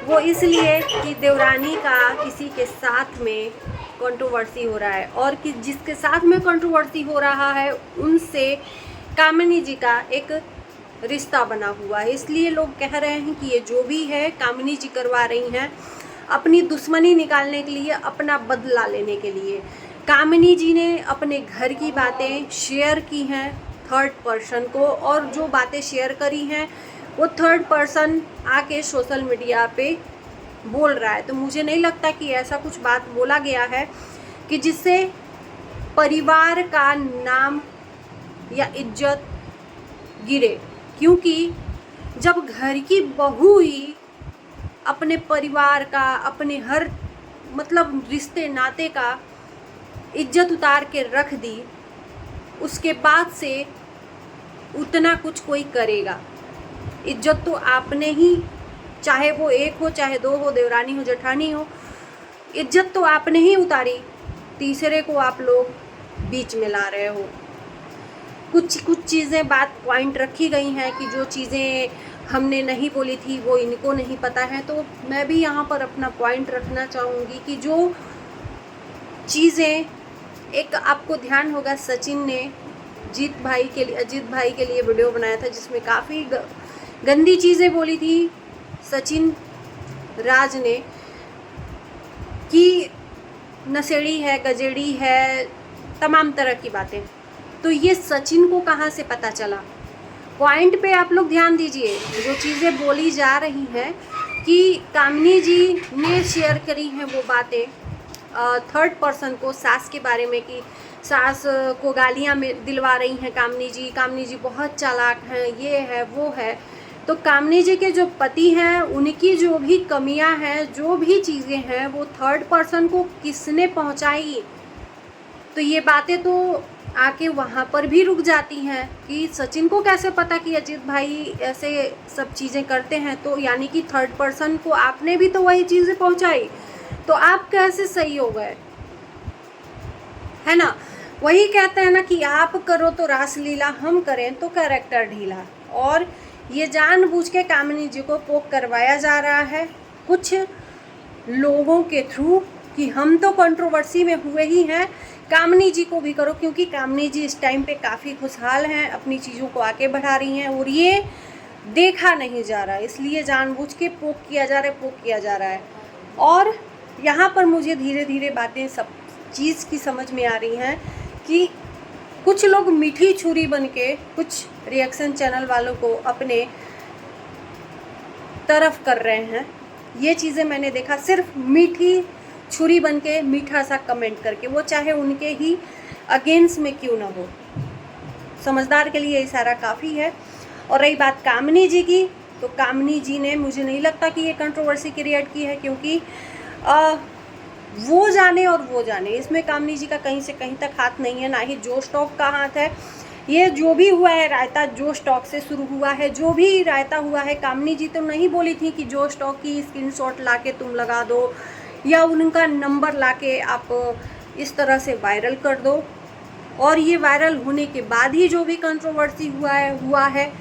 वो इसलिए कि देवरानी का किसी के साथ में कंट्रोवर्सी हो रहा है, और कि जिसके साथ में कंट्रोवर्सी हो रहा है उनसे कामिनी जी का एक रिश्ता बना हुआ है। इसलिए लोग कह रहे हैं कि ये जो भी है कामिनी जी करवा रही हैं अपनी दुश्मनी निकालने के लिए, अपना बदला लेने के लिए। कामिनी जी ने अपने घर की बातें शेयर की हैं थर्ड पर्सन को, और जो बातें शेयर करी हैं वो थर्ड पर्सन आके सोशल मीडिया पे बोल रहा है। तो मुझे नहीं लगता कि ऐसा कुछ बात बोला गया है कि जिससे परिवार का नाम या इज्जत गिरे, क्योंकि जब घर की बहू ही अपने परिवार का, अपने हर मतलब रिश्ते नाते का इज्जत उतार के रख दी, उसके बाद से उतना कुछ कोई करेगा। इज्जत तो आपने ही, चाहे वो एक हो चाहे दो हो, देवरानी हो जेठानी हो, इज्जत तो आपने ही उतारी, तीसरे को आप लोग बीच में ला रहे हो। कुछ चीज़ें बात पॉइंट रखी गई हैं कि जो चीज़ें हमने नहीं बोली थी वो इनको नहीं पता है। तो मैं भी यहाँ पर अपना पॉइंट रखना चाहूँगी कि जो चीज़ें, एक आपको ध्यान होगा सचिन ने अजीत भाई के लिए वीडियो बनाया था जिसमें काफ़ी गंदी चीज़ें बोली थी सचिन राज ने, कि नशेड़ी है, गजेड़ी है, तमाम तरह की बातें। तो ये सचिन को कहाँ से पता चला? पॉइंट पे आप लोग ध्यान दीजिए। जो चीज़ें बोली जा रही हैं कि कामिनी जी ने शेयर करी हैं वो बातें थर्ड पर्सन को, सास के बारे में, कि सास को गालियाँ में दिलवा रही हैं कामिनी जी बहुत चालाक हैं, ये है वो है। तो कामिनी जी के जो पति हैं उनकी जो भी कमियां हैं, जो भी चीज़ें हैं, वो थर्ड पर्सन को किसने पहुंचाई? तो ये बातें तो आके वहाँ पर भी रुक जाती हैं कि सचिन को कैसे पता कि अजीत भाई ऐसे सब चीज़ें करते हैं। तो यानी कि थर्ड पर्सन को आपने भी तो वही चीज़ें पहुंचाई, तो आप कैसे सही हो गए, है ना? वही कहते हैं ना कि आप करो तो रासलीला, हम करें तो कैरेक्टर ढीला। और ये जानबूझ के कामिनी जी को पोक करवाया जा रहा है कुछ लोगों के थ्रू कि हम तो कंट्रोवर्सी में हुए ही हैं, कामिनी जी को भी करो, क्योंकि कामिनी जी इस टाइम पे काफ़ी खुशहाल हैं, अपनी चीज़ों को आगे बढ़ा रही हैं और ये देखा नहीं जा रहा है, इसलिए जानबूझ के पोक किया जा रहा है। और यहाँ पर मुझे धीरे धीरे बातें सब चीज़ की समझ में आ रही हैं कि कुछ लोग मीठी छुरी बन के कुछ रिएक्शन चैनल वालों को अपने तरफ कर रहे हैं। ये चीज़ें मैंने देखा, सिर्फ मीठी छुरी बन के मीठा सा कमेंट करके, वो चाहे उनके ही अगेंस्ट में क्यों ना हो। समझदार के लिए इशारा काफ़ी है। और रही बात कामिनी जी की, तो कामिनी जी ने, मुझे नहीं लगता कि ये कंट्रोवर्सी क्रिएट की है, क्योंकि वो जाने और वो जाने, इसमें कामिनी जी का कहीं से कहीं तक हाथ नहीं है, ना ही जोश टॉक का हाथ है। ये जो भी हुआ है रायता जोश टॉक से शुरू हुआ है, जो भी रायता हुआ है, कामिनी जी तो नहीं बोली थी कि जोश टॉक की स्क्रीनशॉट लाके तुम लगा दो या उनका नंबर लाके आप इस तरह से वायरल कर दो। और ये वायरल होने के बाद ही जो भी कंट्रोवर्सी हुआ है,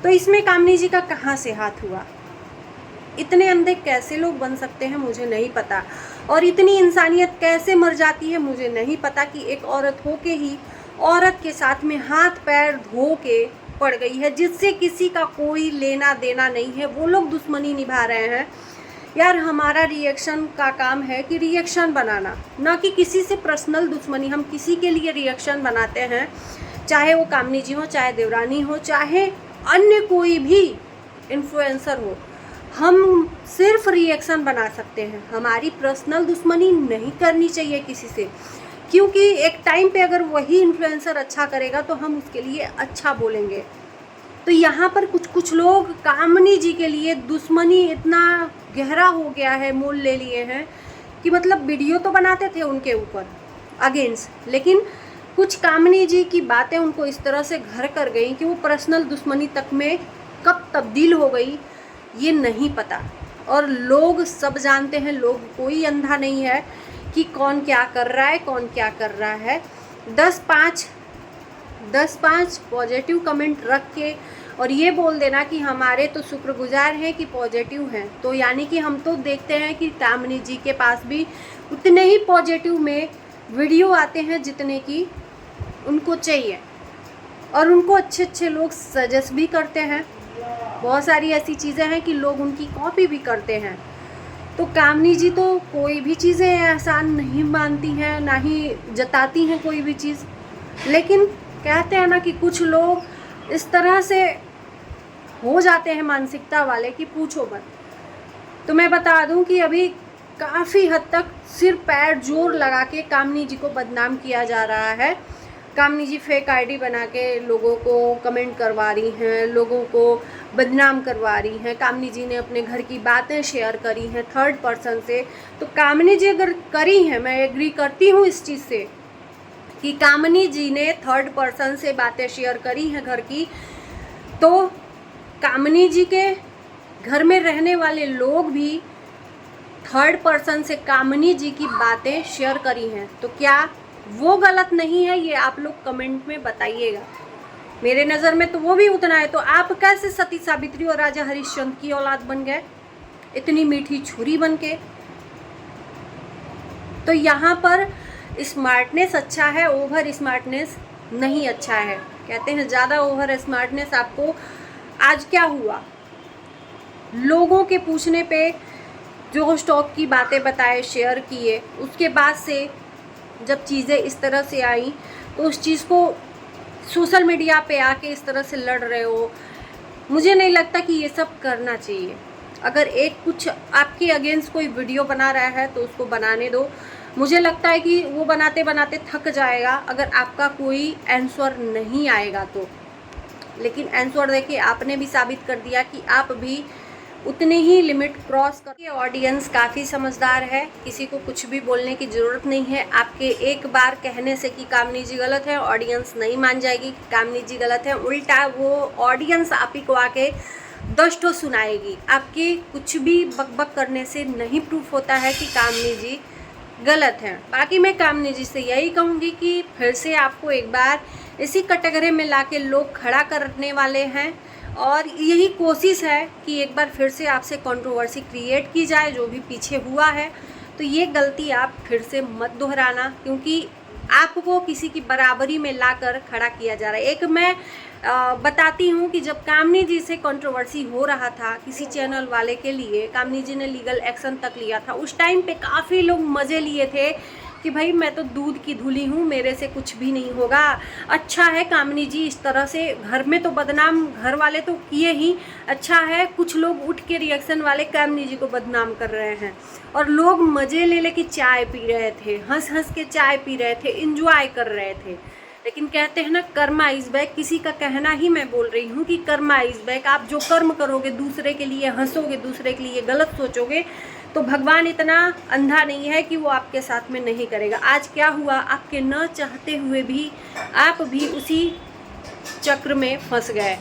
तो इसमें कामिनी जी का कहाँ से हाथ हुआ? इतने अंधे कैसे लोग बन सकते हैं मुझे नहीं पता, और इतनी इंसानियत कैसे मर जाती है मुझे नहीं पता कि एक औरत हो के ही औरत के साथ में हाथ पैर धो के पड़ गई है, जिससे किसी का कोई लेना देना नहीं है, वो लोग दुश्मनी निभा रहे हैं। यार हमारा रिएक्शन का काम है कि रिएक्शन बनाना, ना कि किसी से पर्सनल दुश्मनी। हम किसी के लिए रिएक्शन बनाते हैं, चाहे वो कामिनी जी हो, चाहे देवरानी हो, चाहे अन्य कोई भी इन्फ्लुएंसर हो, हम सिर्फ रिएक्शन बना सकते हैं। हमारी पर्सनल दुश्मनी नहीं करनी चाहिए किसी से, क्योंकि एक टाइम पे अगर वही इन्फ्लुएंसर अच्छा करेगा तो हम उसके लिए अच्छा बोलेंगे। तो यहाँ पर कुछ लोग कामिनी जी के लिए दुश्मनी इतना गहरा हो गया है, मोल ले लिए हैं कि मतलब वीडियो तो बनाते थे उनके ऊपर अगेंस्ट, लेकिन कुछ कामिनी जी की बातें उनको इस तरह से घर कर गई कि वो पर्सनल दुश्मनी तक में कब तब्दील हो गई ये नहीं पता। और लोग सब जानते हैं, लोग कोई अंधा नहीं है कि कौन क्या कर रहा है, कौन क्या कर रहा है। 10-5 पॉजिटिव कमेंट रख के और ये बोल देना कि हमारे तो शुक्रगुजार हैं कि पॉजिटिव हैं। तो यानी कि हम तो देखते हैं कि कामिनी जी के पास भी उतने ही पॉजिटिव में वीडियो आते हैं जितने की उनको चाहिए, और उनको अच्छे अच्छे लोग सजेस्ट भी करते हैं। बहुत सारी ऐसी चीज़ें हैं कि लोग उनकी कॉपी भी करते हैं। तो कामिनी जी तो कोई भी चीज़ें एहसान नहीं मानती हैं, ना ही जताती हैं कोई भी चीज़, लेकिन कहते हैं ना कि कुछ लोग इस तरह से हो जाते हैं मानसिकता वाले कि पूछो मत। तो मैं बता दूं कि अभी काफ़ी हद तक सिर पैर जोर लगा के कामिनी जी को बदनाम किया जा रहा है। कामिनी जी फेक आईडी बना के लोगों को कमेंट करवा रही हैं, लोगों को बदनाम करवा रही हैं। कामिनी जी ने अपने घर की बातें शेयर करी हैं थर्ड पर्सन से। तो कामिनी जी अगर करी हैं, मैं एग्री करती हूँ इस चीज़ से कि कामिनी जी ने थर्ड पर्सन से बातें शेयर करी हैं घर की, तो कामिनी जी के घर में रहने वाले लोग भी थर्ड पर्सन से कामिनी जी की बातें शेयर करी हैं। तो क्या वो गलत नहीं है? ये आप लोग कमेंट में बताइएगा। मेरे नज़र में तो वो भी उतना है। तो आप कैसे सती सावित्री और राजा हरिश्चंद्र की औलाद बन गए, इतनी मीठी छुरी बन के? तो यहाँ पर स्मार्टनेस अच्छा है, ओवर स्मार्टनेस नहीं अच्छा है। कहते हैं ज़्यादा ओवर स्मार्टनेस आपको, आज क्या हुआ, लोगों के पूछने पे जो स्टॉक की बातें बताए शेयर किए, उसके बाद से जब चीज़ें इस तरह से आई तो उस चीज़ को सोशल मीडिया पे आके इस तरह से लड़ रहे हो। मुझे नहीं लगता कि ये सब करना चाहिए। अगर एक कुछ आपके अगेंस्ट कोई वीडियो बना रहा है तो उसको बनाने दो। मुझे लगता है कि वो बनाते बनाते थक जाएगा अगर आपका कोई आंसर नहीं आएगा तो। लेकिन आंसर देखिए, आपने भी साबित कर दिया कि आप भी उतने ही लिमिट क्रॉस करके। ऑडियंस काफ़ी समझदार है, किसी को कुछ भी बोलने की ज़रूरत नहीं है। आपके एक बार कहने से कि कामिनी जी गलत है, ऑडियंस नहीं मान जाएगी कि कामिनी जी गलत है। उल्टा वो ऑडियंस आप ही को आके 10 ठो सुनाएगी। आपके कुछ भी बकबक करने से नहीं प्रूफ होता है कि कामिनी जी गलत है। बाकी मैं कामिनी जी से यही कहूँगी कि फिर से आपको एक बार इसी कैटेगरी में लाके लोग खड़ा करने वाले हैं, और यही कोशिश है कि एक बार फिर से आपसे कंट्रोवर्सी क्रिएट की जाए। जो भी पीछे हुआ है तो ये गलती आप फिर से मत दोहराना, क्योंकि आपको किसी की बराबरी में लाकर खड़ा किया जा रहा है। एक मैं बताती हूँ कि जब कामिनी जी से कंट्रोवर्सी हो रहा था किसी चैनल वाले के लिए, कामिनी जी ने लीगल एक्शन तक लिया था। उस टाइम पे काफ़ी लोग मज़े लिए थे कि भाई मैं तो दूध की धुली हूँ, मेरे से कुछ भी नहीं होगा। अच्छा है कामिनी जी इस तरह से, घर में तो बदनाम घर वाले तो किए ही, अच्छा है कुछ लोग उठ के रिएक्शन वाले कामिनी जी को बदनाम कर रहे हैं, और लोग मज़े ले ले के चाय पी रहे थे, हंस हंस के चाय पी रहे थे, इंजॉय कर रहे थे। लेकिन कहते हैं ना कर्मा इज़ बैक, किसी का कहना ही मैं बोल रही हूँ कि कर्मा इज़ बैक। आप जो कर्म करोगे, दूसरे के लिए हंसोगे, दूसरे के लिए गलत सोचोगे, तो भगवान इतना अंधा नहीं है कि वो आपके साथ में नहीं करेगा। आज क्या हुआ, आपके न चाहते हुए भी आप भी उसी चक्र में फंस गए।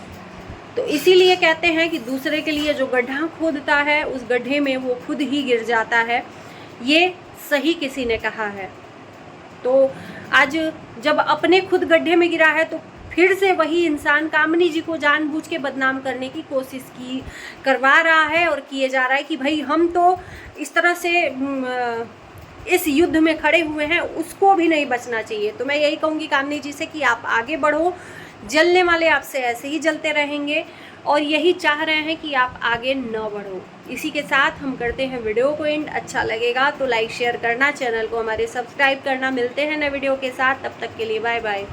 तो इसीलिए कहते हैं कि दूसरे के लिए जो गड्ढा खोदता है उस गड्ढे में वो खुद ही गिर जाता है। ये सही किसी ने कहा है। तो आज जब अपने खुद गड्ढे में गिरा है तो फिर से वही इंसान कामिनी जी को जानबूझ के बदनाम करने की कोशिश करवा रहा है और किए जा रहा है कि भाई हम तो इस तरह से इस युद्ध में खड़े हुए हैं, उसको भी नहीं बचना चाहिए। तो मैं यही कहूँगी कामिनी जी से कि आप आगे बढ़ो, जलने वाले आपसे ऐसे ही जलते रहेंगे और यही चाह रहे हैं कि आप आगे न बढ़ो। इसी के साथ हम करते हैं वीडियो को एंड। अच्छा लगेगा तो लाइक शेयर करना, चैनल को हमारे सब्सक्राइब करना। मिलते हैं नए वीडियो के साथ, तब तक के लिए बाय बाय।